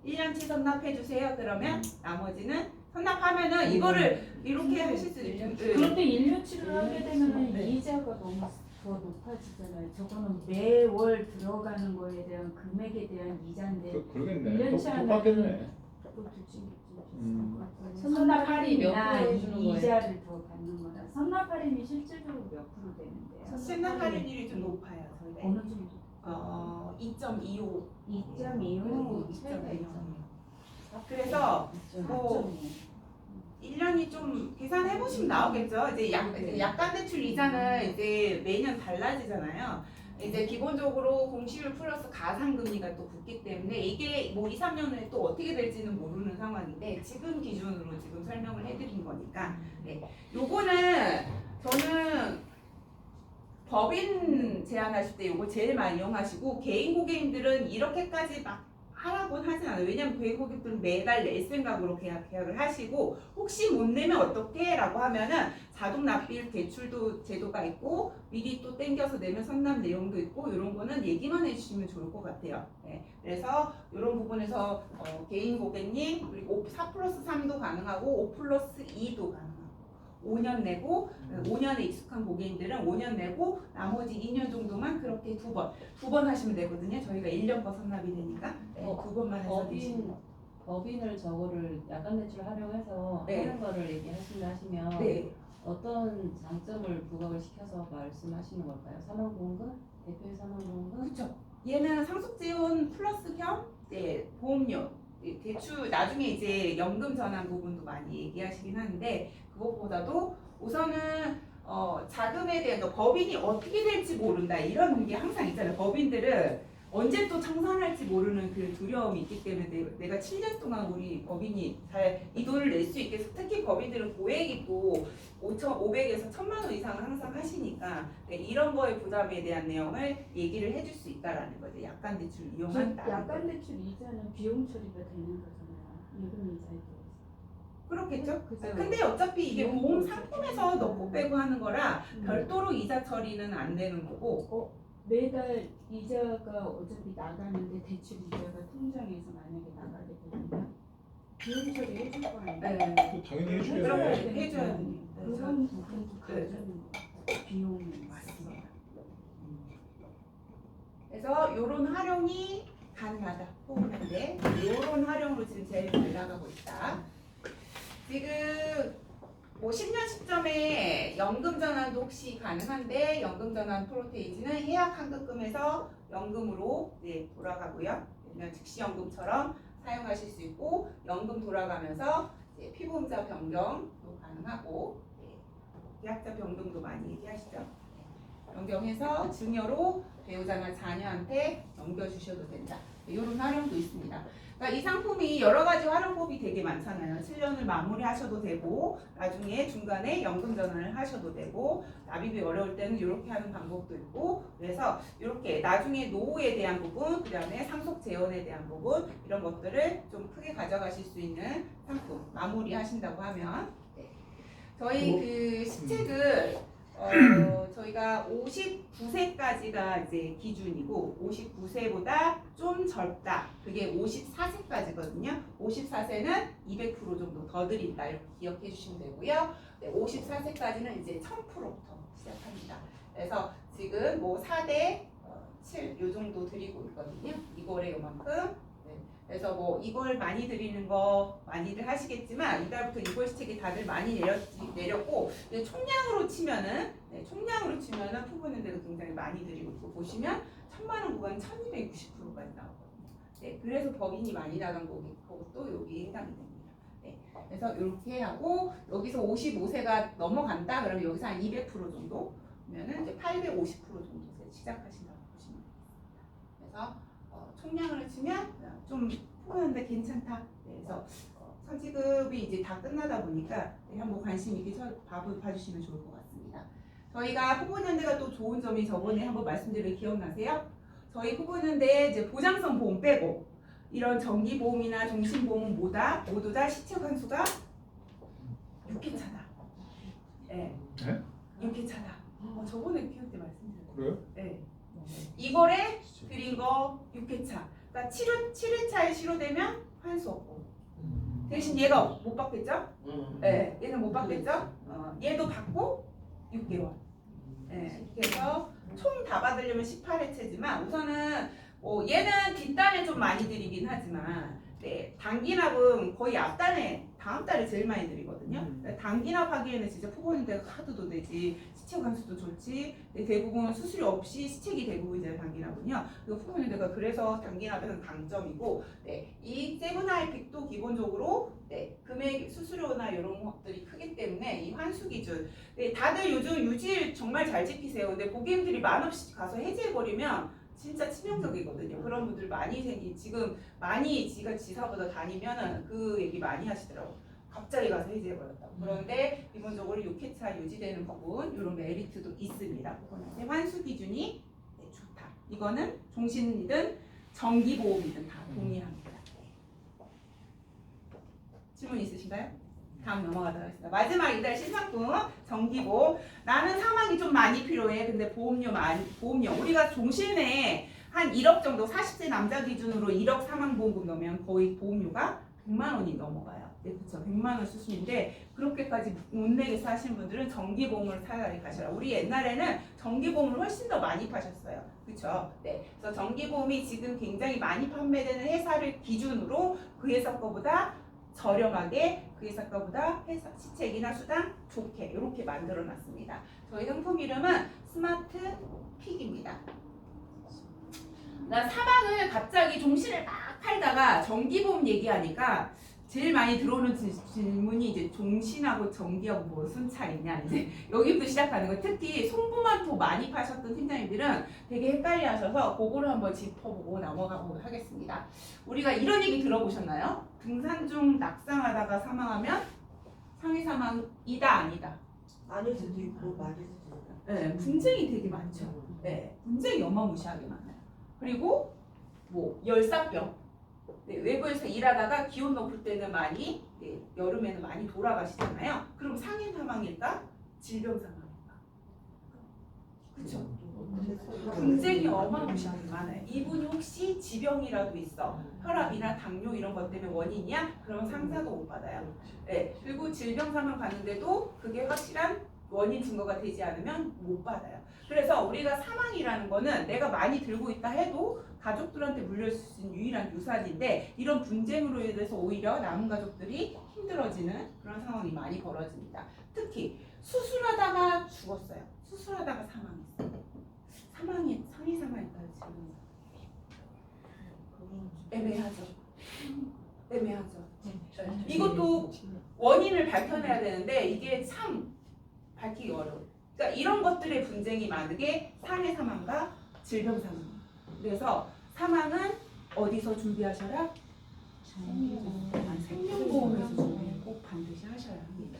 1년치 선납해 주세요. 그러면 나머지는 선납하면은 이거를 이렇게 하실 수 있죠. 네. 그런데 1년치를 하게 되면 네. 이자가 너무 더 높아지잖아요. 저거는 매월 들어가는 거에 대한 금액에 대한 이자인데 그러겠네. 1년치 똑같겠네. 또 두지 선납 선납 할인이 몇 할인이나 프로 해주는 거예요? 이자를 더 받는 거라 선납 할인이 실질적으로 몇 프로 되는데요? 선납 할인율이 좀 높아요. 저희가 어느 정도? 2.25. 2.25 그래서 뭐 1년이 좀 계산해 보시면 나오겠죠. 이제 약관 대출 이자는 이제 매년 달라지잖아요. 이제 기본적으로 공시율 플러스 가상금리가 또 붙기 때문에 이게 뭐 2, 3년 후에 또 어떻게 될지는 모르는 상황인데 지금 기준으로 지금 설명을 해드린 거니까 요거는 저는 법인 제한하실 때 요거 제일 많이 이용하시고 개인 고객님들은 이렇게까지 막 하라고는 하진 않아요. 왜냐면 개인 고객들은 매달 낼 생각으로 계약을 하시고 혹시 못 내면 어떻게? 라고 하면은 자동 납입 대출도 제도가 있고 미리 또 땡겨서 내면 선납 내용도 있고 이런 거는 얘기만 해주시면 좋을 것 같아요. 네. 그래서 이런 부분에서 개인 고객님 그리고 4+3도 가능하고 5+2도 가능하고 5년 내고 5년에 익숙한 고객님들은 5년 내고 나머지 2년 정도만 그렇게 두 번 하시면 되거든요. 저희가 1년 거 선납이 되니까 네, 두 번만 해서 되시면 법인을 저거를 약관 대출 활용해서 네. 하는 거를 얘기하신다 하시면 네. 어떤 장점을 부각을 시켜서 말씀하시는 걸까요? 산업공급? 대표의 산업공급? 그렇죠. 얘는 상속지원 플러스 겸 보험료 대출 나중에 이제 연금 전환 부분도 많이 얘기하시긴 하는데 그것보다도 우선은 자금에 대한 그러니까 법인이 어떻게 될지 모른다 이런 게 항상 있잖아요. 법인들은 언제 또 청산할지 모르는 그 두려움이 있기 때문에 내가 7년 동안 우리 법인이 잘 이 돈을 낼 수 있게 특히 법인들은 고액이 또 500에서 1000만 원 이상을 항상 하시니까 이런 거의 부담에 대한 내용을 얘기를 해줄 수 있다라는 거죠. 약관 대출 이용한다. 약관 대출 이자는 비용 처리가 되는 거잖아요. 예금 이자에 대해서. 그렇겠죠? 그죠. 근데 어차피 이게 보험 상품에서 넣고 빼고 하는 거라 별도로 이자 처리는 안 되는 거고 매달 이자가 어차피 나가는데 대출 이자가 통장에서 만약에 나가게 되면 비용 처리 해줄 거 아니에요? 네. 당연히 해줘야 그렇게 돼. 해줘야 되니까. 그런 부분도 네. 가져는 비용이 맞습니다. 그래서 이런 활용이 가능하다. 포함인데 이런 활용으로 지금 제일 잘 나가고 있다. 지금 뭐 10년 시점에 연금 전환도 혹시 가능한데 연금 전환 프로테이지는 해약 환급금에서 연금으로 돌아가고요. 그냥 즉시 연금처럼 사용하실 수 있고 연금 돌아가면서 이제 피보험자 변경도 가능하고 계약자 변경도 많이 얘기하시죠. 변경해서 증여로 배우자나 자녀한테 넘겨주셔도 된다. 이런 활용도 있습니다. 그러니까 이 상품이 여러 가지 활용법이 되게 많잖아요. 7년을 마무리하셔도 되고 나중에 중간에 연금 전환을 하셔도 되고 납입이 어려울 때는 이렇게 하는 방법도 있고 그래서 이렇게 나중에 노후에 대한 부분 그다음에 상속 재원에 대한 부분 이런 것들을 좀 크게 가져가실 수 있는 상품 마무리하신다고 하면 저희 그 시책을 저희가 59세까지가 이제 기준이고 59세보다 좀 젊다. 그게 54세까지거든요. 54세는 200% 정도 더 드린다. 이렇게 기억해 주시면 되고요. 54세까지는 이제 1000%부터 시작합니다. 그래서 지금 뭐 4대 7 요 정도 드리고 있거든요. 이거에 요만큼. 그래서 뭐 이걸 많이 드리는 거 많이들 하시겠지만 이달부터 이걸 시책이 다들 많이 내렸고 총량으로 치면은 후보년대도 굉장히 많이 드리고 있고 보시면 1000만 원 구간 1260%까지 나오거든요. 네, 그래서 법인이 많이 나간 것도 여기 해당이 됩니다. 네, 그래서 이렇게 하고 여기서 55세가 넘어간다 그러면 여기서 한 200% 정도 그러면은 이제 850% 정도 시작하신다고 보시면 됩니다. 그래서 총량을 치면 좀 후보였는데 괜찮다. 그래서 선지급이 이제 다 끝나다 보니까 한번 관심 있게 봐주시면 좋을 것 같습니다. 저희가 후보연대가 또 좋은 점이 저번에 한번 말씀드린 기억나세요? 저희 후보연대 이제 보장성 보험 빼고 이런 정기보험이나 종신보험은 모두 다 시책 환수가 6회차다. 네. 6회차다. 저번에 기억 때 말씀드렸어요. 그래요? 네. 이거에 드린 거 6회차. 그러니까 7회차에 실효되면 환수 없고 대신 얘가 못 받겠죠? 네, 얘는 못 받겠죠? 얘도 받고 6개월. 네, 그래서 총 다 받으려면 18회차지만 우선은 얘는 뒷단에 좀 많이 드리긴 하지만 네, 단기납은 거의 앞단에 다음 달에 제일 많이 드리거든요. 단기납 하기에는 진짜 후보인대가 카드도 되지 시책 환수도 좋지. 네, 대부분 수수료 없이 시책이 대부분이잖아요. 단기납은요. 후보인대가 그래서 단기납에는 강점이고 네, 이 세븐하이픽도 기본적으로 네, 금액 수수료나 이런 것들이 크기 때문에 이 환수 기준 네, 다들 요즘 유지일 정말 잘 지키세요. 근데 고객님들이 만없이 가서 해지해버리면 진짜 치명적이거든요. 그런 분들 많이 지금 많이 지사보다 다니면은 그 얘기 많이 하시더라고. 갑자기 가서 해지해버렸다고. 그런데 기본적으로 6회차 유지되는 부분 이런 메리트도 있습니다. 그런데 환수 기준이 네, 좋다. 이거는 종신이든 정기보험이든 다 동의합니다. 질문 있으신가요? 다음 넘어가도록 하겠습니다. 마지막 이달 신상품 정기보험. 나는 사망이 좀 많이 필요해. 근데 보험료 우리가 종신에 한 1억 정도 40세 남자 기준으로 1억 사망보험금 넣으면 거의 보험료가 100만 원이 넘어가요. 네, 그렇죠. 100만 원 수준인데 그렇게까지 못 내겠어 하시는 분들은 정기보험을 차라리 가셔라. 우리 옛날에는 정기보험을 훨씬 더 많이 파셨어요. 그렇죠. 네. 그래서 정기보험이 지금 굉장히 많이 판매되는 회사를 기준으로 그 회사 거보다 저렴하게 그 회사 거보다 회사 시책이나 수당 좋게 이렇게 만들어 놨습니다. 저희 상품 이름은 스마트 픽입니다. 나 사망을 갑자기 종신을 막 팔다가 정기보험 얘기하니까 제일 많이 들어오는 질문이 이제 종신하고 정기하고 무슨 차이냐 이제 여기부터 시작하는 거. 특히 송부만토 많이 파셨던 팀장님들은 되게 헷갈려 하셔서 그거를 한번 짚어보고 넘어가보도록 하겠습니다. 우리가 이런 얘기 들어보셨나요? 등산 중 낙상하다가 사망하면 상해 사망이다 아니다? 아닐 수도 있고 맞을 수도 있고. 네, 분쟁이 되게 많죠. 네, 분쟁이 어마무시하게 많아요. 그리고 뭐 열사병. 네, 외부에서 일하다가 기온 높을 때는 많이 네, 여름에는 많이 돌아가시잖아요. 그럼 상해 사망일까? 질병 사망일까? 그렇죠. 분쟁이 어마무시하게 많아요. 이분이 혹시 지병이라도 있어 혈압이나 당뇨 이런 것 때문에 원인이야? 그러면 상사도 못 받아요. 네, 그리고 질병 사망 받는데도 그게 확실한 원인 증거가 되지 않으면 못 받아요. 그래서 우리가 사망이라는 거는 내가 많이 들고 있다 해도 가족들한테 물릴 수 있는 유일한 유산인데 이런 분쟁으로 인해서 오히려 남은 가족들이 힘들어지는 그런 상황이 많이 벌어집니다. 특히 수술하다가 죽었어요. 수술하다가 사망했어요. 상해 사망일까요? 지금 애매하죠. 애매하죠. 이것도 원인을 밝혀내야 되는데 이게 참 밝히기 어려워요. 그러니까 이런 것들의 분쟁이 많은 게 상해 사망과 질병 사망. 그래서 사망은 어디서 준비하셔라? 생명보험에서 준비를 꼭 반드시 하셔야 합니다.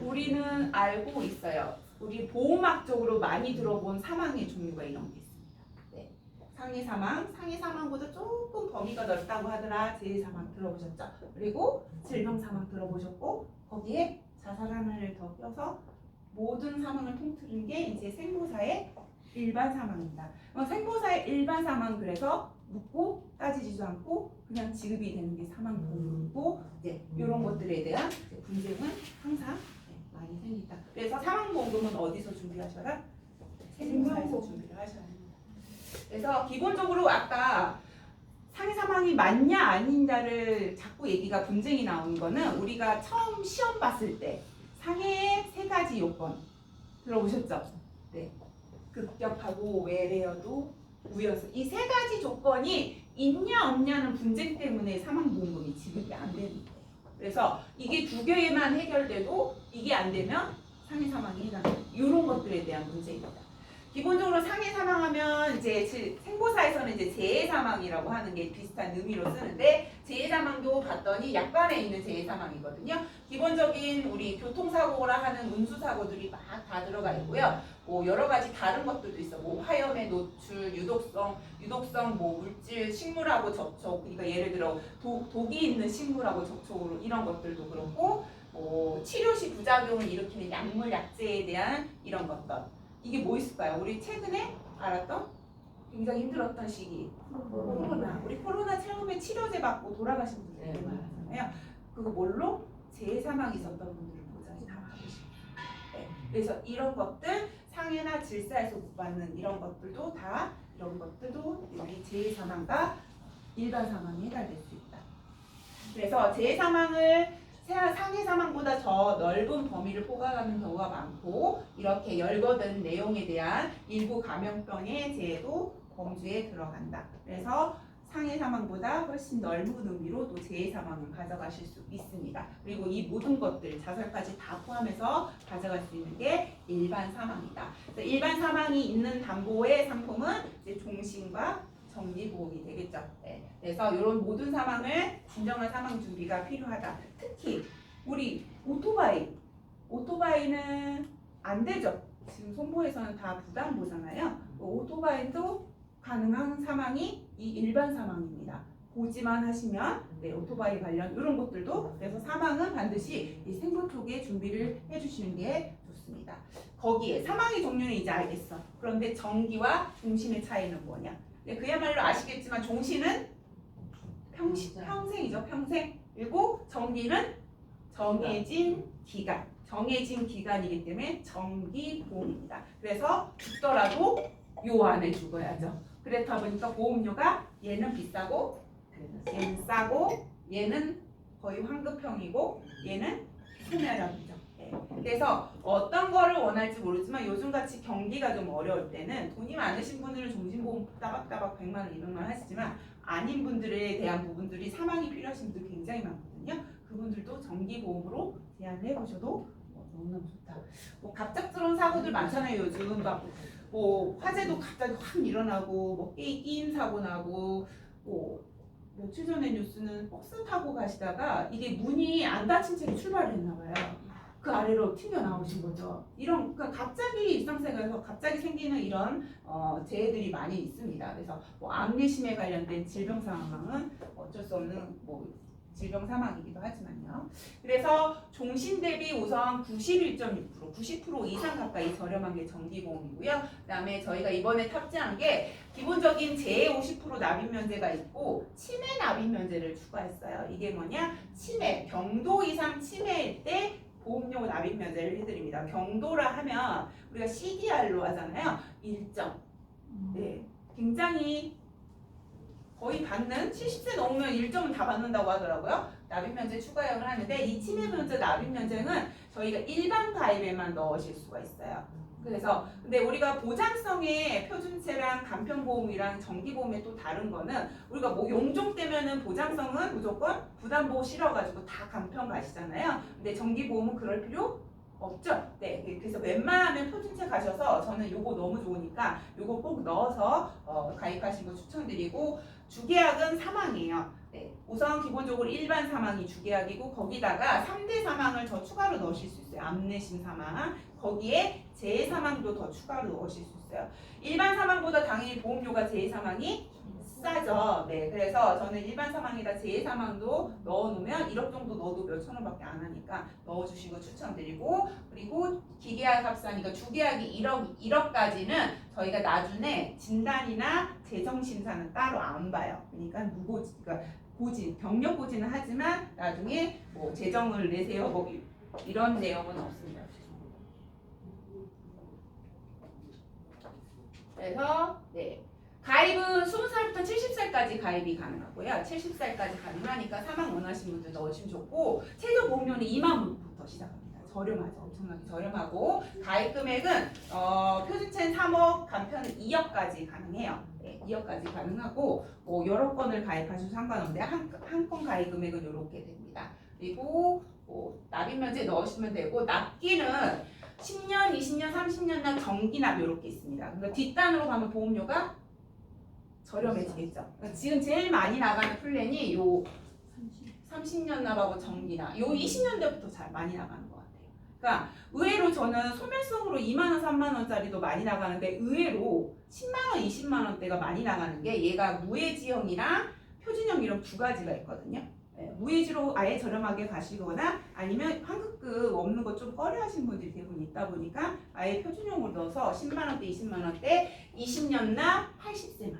우리는 알고 있어요. 우리 보험학적으로 많이 들어본 사망의 종류가 이런 게 있습니다. 네. 상해 사망, 상해 사망보다 조금 범위가 넓다고 하더라. 재해 사망 들어보셨죠? 그리고 질병 사망 들어보셨고 거기에 자살 하나를 더 껴서 모든 사망을 통틀은 게 이제 생보사의 일반 사망입니다. 생보사의 일반 사망 그래서 묻고 따지지도 않고 그냥 지급이 되는 게 사망보험이고 이제 이런 것들에 대한 분쟁은 항상 많이 생긴다. 그래서 사망보험금은 어디서 준비하셔라? 생보사에서 준비를 하셔야 합니다. 그래서 기본적으로 아까 상해 사망이 맞냐 아닌가를 자꾸 얘기가 분쟁이 나오는 거는 우리가 처음 시험 봤을 때 상해의 세 가지 요건 들어보셨죠? 네. 급격하고 외래여도 우여서 이 세 가지 조건이 있냐 없냐는 분쟁 때문에 사망보험금이 지급이 안 되는 거예요. 그래서 이게 두 개만 해결돼도 이게 안 되면 상해 사망이 해당돼요. 이런 것들에 대한 문제입니다. 기본적으로 상해 사망하면 이제 생보사에서는 이제 재해 사망이라고 하는 게 비슷한 의미로 쓰는데 재해 사망도 봤더니 약관에 있는 재해 사망이거든요. 기본적인 우리 교통사고라 하는 운수사고들이 막 다 들어가 있고요. 뭐 여러 가지 다른 것들도 있어. 뭐 화염의 노출, 유독성 뭐 물질, 식물하고 접촉. 그러니까 예를 들어 독이 있는 식물하고 접촉으로 이런 것들도 그렇고, 뭐 치료 시 부작용을 일으키는 약물, 약제에 대한 이런 것들. 이게 뭐 있을까요? 우리 최근에 알았던 굉장히 힘들었던 시기 코로나. 우리 코로나 처음에 치료제 받고 돌아가신 분들 되게 많았잖아요. 그거 뭘로? 재해 사망이 있었던 분들을 보장이 다 받으시고. 네. 그래서 이런 것들 상해나 질사에서 못 받는 이런 것들도 다 이런 것들도 우리 재해 사망과 일반 사망에 해당될 수 있다. 그래서 재해 사망을 상해 사망보다 더 넓은 범위를 포괄하는 경우가 많고 이렇게 열거된 내용에 대한 일부 감염병의 재해도 범주에 들어간다. 그래서 상해 사망보다 훨씬 넓은 의미로 또 재해 사망을 가져가실 수 있습니다. 그리고 이 모든 것들 자살까지 다 포함해서 가져갈 수 있는 게 일반 사망이다. 일반 사망이 있는 담보의 상품은 이제 종신과 정기보험이 되겠죠. 네. 그래서 이런 모든 사망을 진정한 사망 준비가 필요하다. 특히 우리 오토바이는 안 되죠. 지금 손보에서는 다 부담보잖아요. 오토바이도 가능한 사망이 이 일반 사망입니다. 보지만 하시면 네, 오토바이 관련 이런 것들도 그래서 사망은 반드시 이 생본 쪽에 준비를 해주시는 게 좋습니다. 거기에 사망의 종류는 이제 알겠어. 그런데 정기와 종신의 차이는 뭐냐? 네, 그야말로 아시겠지만 종신은 평생이죠. 평생. 그리고 정기는 정해진 기간. 정해진 기간이기 때문에 정기보험입니다. 그래서 죽더라도 요 안에 죽어야죠. 그렇다 보니까 보험료가 얘는 비싸고 얘는 싸고 얘는 거의 환급형이고 얘는 소멸형이죠. 네. 그래서 어떤 거를 원할지 모르지만 요즘같이 경기가 좀 어려울 때는 돈이 많으신 분들은 종신보험 따박따박 100만 원, 200만 원 하시지만 아닌 분들에 대한 부분들이 사망이 필요하신 분들 굉장히 많거든요. 그분들도 정기보험으로 제안을 해보셔도 너무너무 좋다. 뭐 갑작스러운 사고들 많잖아요. 요즘 막 뭐 화재도 갑자기 확 일어나고 뭐 끼임 사고 나고 뭐 며칠 전에 뉴스는 버스 타고 가시다가 이게 문이 안 닫힌 채로 출발을 했나 봐요. 그 아래로 튕겨 나오신 거죠. 이런 그러니까 갑자기 일상생활에서 갑자기 생기는 이런 재해들이 많이 있습니다. 그래서 뭐 암내심에 관련된 질병 사망은 어쩔 수 없는 뭐 질병 사망이기도 하지만요. 그래서 종신 대비 우선 91.6%, 90% 이상 가까이 저렴한 게 정기보험이고요. 그다음에 저희가 이번에 탑재한 게 기본적인 재해 50% 납입 면제가 있고 치매 납입 면제를 추가했어요. 이게 뭐냐? 치매, 경도 이상 치매일 때 보험료 납입 면제를 해드립니다. 경도라 하면 우리가 CDR로 하잖아요. 일정. 네, 굉장히 거의 받는 70세 넘으면 일정은 다 받는다고 하더라고요. 납입 면제 추가형을 하는데 이 치매 면제 납입 면제는 저희가 일반 가입에만 넣으실 수가 있어요. 그래서 근데 우리가 보장성의 표준체랑 간편보험이랑 정기보험의 또 다른 거는 우리가 뭐 용종 때면은 보장성은 무조건 부담보호 실어가지고 다 간편 가시잖아요. 근데 정기보험은 그럴 필요 없죠? 네, 그래서 웬만하면 표준체 가셔서 저는 요거 너무 좋으니까 요거 꼭 넣어서 가입하신 거 추천드리고 주계약은 사망이에요. 네, 우선 기본적으로 일반 사망이 주계약이고 거기다가 3대 사망을 더 추가로 넣으실 수 있어요. 암내심 사망 거기에 재해 사망도 더 추가로 넣으실 수 있어요. 일반 사망보다 당연히 보험료가 재해 사망이 싸죠. 네, 그래서 저는 일반 사망에다 재해 사망도 넣어놓으면 1억 정도 넣어도 몇천 원밖에 안 하니까 넣어주신 거 추천드리고 그리고 기계약 합산이니까 주계약이 1억까지는 저희가 나중에 진단이나 재정 심사는 따로 안 봐요. 그러니까 그러니까 고진 병력 고진은 하지만 나중에 뭐 재정을 내세요 뭐 이런 내용은 없습니다. 그래서 네. 가입은 20살부터 70살까지 가입이 가능하고요. 70살까지 가능하니까 사망 원하시는 분들 넣으시면 좋고 최저 보험료는 2만 원부터 시작합니다. 저렴하죠. 엄청나게 저렴하고 가입 금액은 표준체는 3억, 간편은 2억까지 가능해요. 네, 2억까지 가능하고 뭐 여러 건을 가입하셔도 상관없는데 한 건 가입 금액은 이렇게 됩니다. 그리고 뭐 납입면제 넣으시면 되고 납기는 10년, 20년, 30년 납 정기납 이렇게 있습니다. 그러니까 뒷단으로 가면 보험료가 저렴해지겠죠. 그러니까 지금 제일 많이 나가는 플랜이 요 30년 납하고 정기납, 요 20년대부터 잘 많이 나가는 것 같아요. 그러니까 의외로 저는 소멸성으로 2만 원, 3만 원짜리도 많이 나가는데 의외로 10만 원, 20만 원대가 많이 나가는 게 얘가 무해지형이랑 표준형 이런 두 가지가 있거든요. 네, 무해지로 아예 저렴하게 가시거나 아니면 환급금 없는 거 좀 꺼려하시는 분들이 대부분 있다 보니까 아예 표준형으로 넣어서 10만 원대, 20만 원대, 20년 납 80세만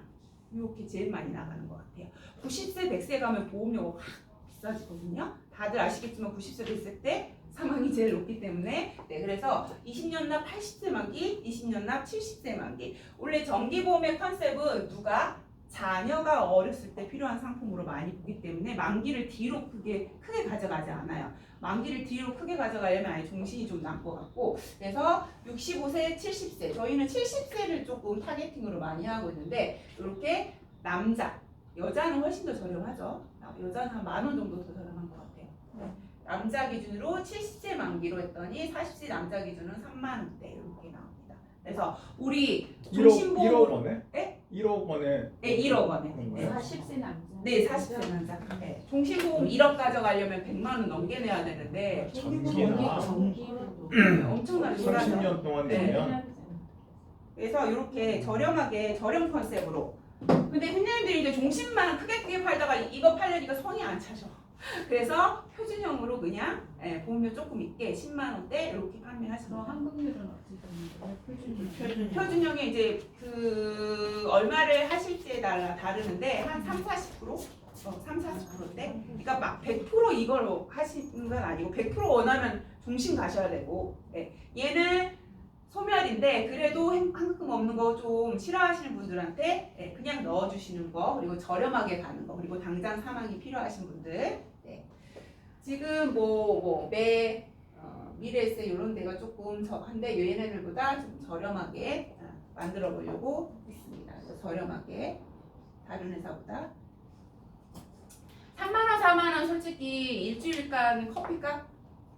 이렇게 제일 많이 나가는 것 같아요. 90세, 100세 가면 보험료가 확 비싸지거든요. 다들 아시겠지만 90세, 100세 때 사망이 제일 높기 때문에 네, 그래서 20년 납 80세 만기, 20년 납 70세 만기. 원래 정기보험의 컨셉은 누가 자녀가 어렸을 때 필요한 상품으로 많이 보기 때문에 만기를 뒤로 크게 가져가지 않아요. 만기를 뒤로 크게 가져가려면 아예 종신이 좀 날 것 같고 그래서 65세, 70세 저희는 70세를 조금 타겟팅으로 많이 하고 있는데 이렇게 남자, 여자는 훨씬 더 저렴하죠. 여자는 한 10,000원 정도 더 저렴한 것 같아요. 남자 기준으로 70세 만기로 했더니 40세 남자 기준은 3만 원대 이렇게 나옵니다. 그래서 우리 1억 원에? 네? 1억 원에? 네, 1억 원에. 네. 40세 남자. 네, 40세 남자. 네. 종신보험 1억 가져가려면 100만 원 넘게 내야 되는데 정기나 엄청나게 비싸죠. 30년 동안 네. 내면 그래서 이렇게 저렴하게 저렴 컨셉으로. 근데 흔히들 이제 종신만 크게 팔다가 이거 팔려니까 손이 안 차죠. 그래서 표준형으로 그냥 보험료 조금 있게 10만 원대 이렇게 판매하시면 환급률은 어떻게 되는 거예요? 표준형이 이제 그 얼마를 하실지에 따라 다르는데 한 3-40%? 3-40%대? 그러니까 막 100% 이걸로 하시는 건 아니고 100% 원하면 종신 가셔야 되고 얘는 소멸인데 그래도 환급금 없는 거 좀 싫어하시는 분들한테 그냥 넣어주시는 거 그리고 저렴하게 가는 거 그리고 당장 사망이 필요하신 분들 지금 미래에세 이런 데가 조금 한데 얘네들보다 좀 저렴하게 만들어 보려고 했습니다. 그래서 저렴하게 다른 회사보다 3만원, 4만원 솔직히 일주일간 커피값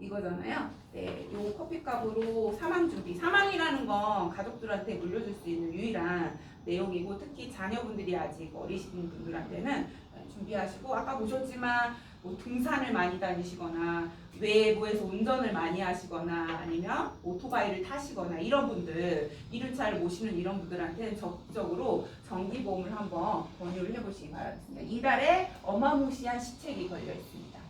이거잖아요. 네, 요 커피값으로 사망 준비. 사망이라는 건 가족들한테 물려줄 수 있는 유일한 내용이고 특히 자녀분들이 아직 어리신 분들한테는 준비하시고 아까 보셨지만 뭐 등산을 많이 다니시거나 외부에서 운전을 많이 하시거나 아니면 오토바이를 타시거나 이런 분들 이륜차를 모시는 이런 분들한테는 적극적으로 정기보험을 한번 권유를 해보시기 바라겠습니다. 이달에 어마무시한 시책이 걸려 있습니다.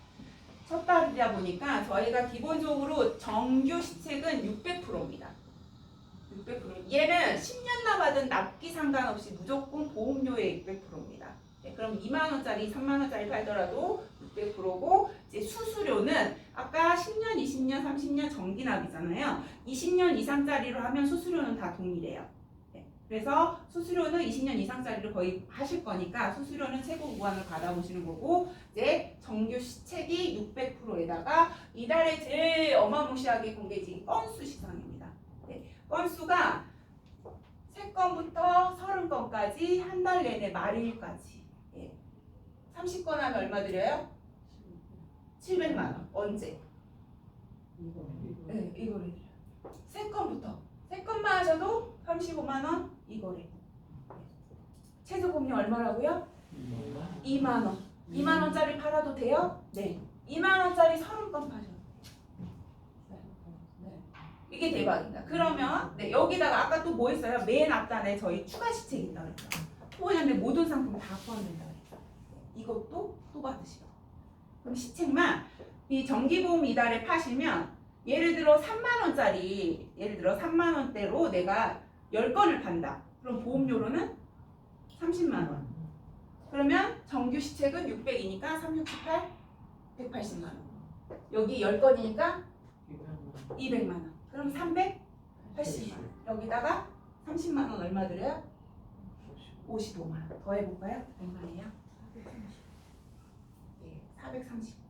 첫 달이다 보니까 저희가 기본적으로 정규 시책은 600%입니다. 600%. 얘는 10년 남아든 납기 상관없이 무조건 보험료의 600%입니다. 네, 그럼 2만 원짜리, 3만 원짜리 팔더라도 600%고 이제 수수료는 아까 10년, 20년, 30년 정기납이잖아요. 20년 이상짜리로 하면 수수료는 다 동일해요. 네, 그래서 수수료는 20년 이상짜리로 거의 하실 거니까 수수료는 최고 구간을 받아보시는 거고 이제 정규 시책이 600%에다가 이달에 제일 어마무시하게 공개진 건수 시장입니다. 네, 건수가 3건부터 30건까지 한 달 내내 말일까지 30건 하면 얼마 드려요? 700만 원. 언제? 네, 이거를 세 건부터 세 건만 하셔도 35만 원 이거래. 최저 보험료 얼마라고요? 2만 원. 2만 원짜리 팔아도 돼요? 네. 2만 원짜리 30건 파셔도 돼요. 네. 이게 대박입니다. 그러면 네, 여기다가 아까 또 뭐 있어요? 맨 앞단에 저희 추가 시책 있다고 했죠. 토보년대 모든 상품 다 포함된다고 했죠. 이것도 또 받으시고. 그럼 시책만 이 정기보험 이달에 파시면 예를 들어 3만 원짜리 예를 들어 3만 원대로 내가 10건을 판다. 그럼 보험료로는 30만 원. 그러면 정규 시책은 600이니까 3, 6, 8, 180만 원. 여기 10건이니까 200만 원. 그럼 380만 원. 여기다가 30만 원 얼마 들여요? 55만 원. 더 해볼까요? 얼마예요? 네, 430.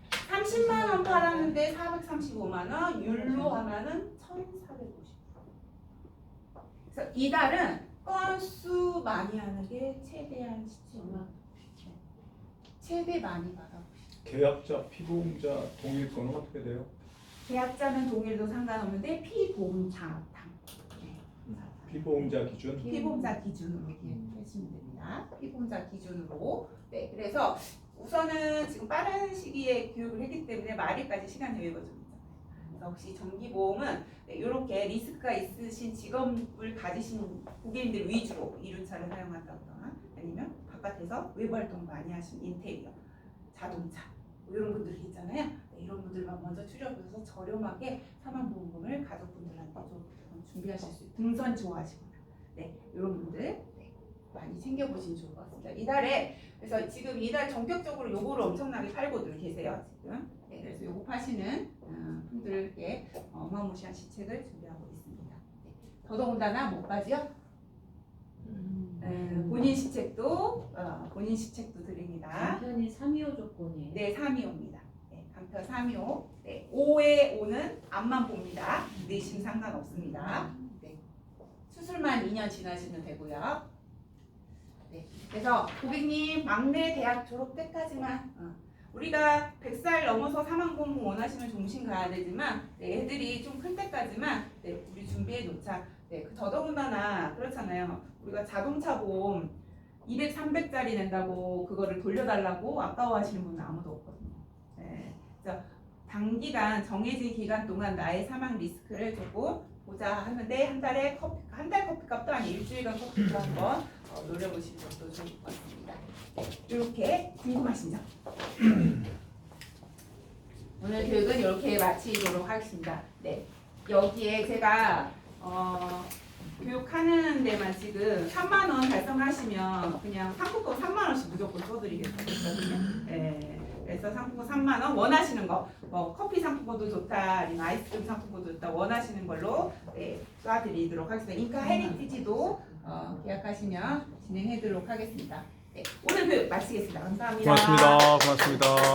30만 원 팔았는데 435만 원, 율로 하면은 1,450. 그래서 이달은 건수 많이 하는 게 최대한 시책만 최대 많이 받아보시죠. 계약자, 피보험자 동일 건은 어떻게 돼요? 계약자는 동일도 상관없는데 피보험자 피보험자 기준? 피보험자 기준으로 계획하시면 됩니다. 피보험자 기준으로. 네, 그래서 우선은 지금 빠른 시기에 교육을 했기 때문에 말일까지 시간 여유가 좀 있잖아요. 그래서 혹시 정기보험은 네, 이렇게 리스크가 있으신 직업을 가지신 고객님들 위주로 이륜차를 사용한다거나 아니면 바깥에서 외부 활동 많이 하신 인테리어, 자동차 뭐 이런 분들이 있잖아요. 네, 이런 분들만 먼저 추려서 저렴하게 사망보험금을 가족분들한테 좀 준비하실 수 있어요. 등산 좋아하시거나 네, 이런 분들 네, 많이 챙겨보시면 좋을 것 같습니다. 이달에 그래서 지금 이달 전격적으로 요거를 엄청나게 팔고들 계세요. 지금 네, 그래서 요거 파시는 분들께 어마무시한 시책을 준비하고 있습니다. 네, 더더군다나 뭐까지요? 본인 시책도 드립니다. 간편이 325 조건이에요. 네, 325입니다. 네, 간편 325. 네, 5에 5는 앞만 봅니다. 내심 상관없습니다. 네, 수술만 2년 지나시면 되고요. 네, 그래서 고객님 막내 대학 졸업 때까지만 우리가 100살 넘어서 사망보험 원하시면 종신 가야 되지만 네, 애들이 좀 클 때까지만 네, 우리 준비해 놓자. 네, 더더군다나 그렇잖아요. 우리가 자동차 보험 200, 300짜리 낸다고 그거를 돌려달라고 아까워하시는 분은 아무도 없거든요. 네, 그래서 단기간 정해진 기간 동안 나의 사망 리스크를 조금 보자 하는데 한 달 커피값도 아니 일주일간 커피값 한번 노려보시는 것도 좋을 것 같습니다. 네, 이렇게 궁금하신 점. 오늘 교육은 이렇게 마치도록 하겠습니다. 네, 여기에 제가 교육하는 데만 지금 3만 원 달성하시면 그냥 상품권 3만 원씩 무조건 써드리겠거든요. 네, 그래서 상품권 3만 원 원하시는 거, 뭐 커피 상품권도 좋다, 아니면 아이스크림 상품권도 좋다 원하시는 걸로 네, 쏴드리도록 하겠습니다. 인카 헤리티지도 계약하시면 진행해드리도록 하겠습니다. 네, 오늘 교육 마치겠습니다. 감사합니다. 고맙습니다.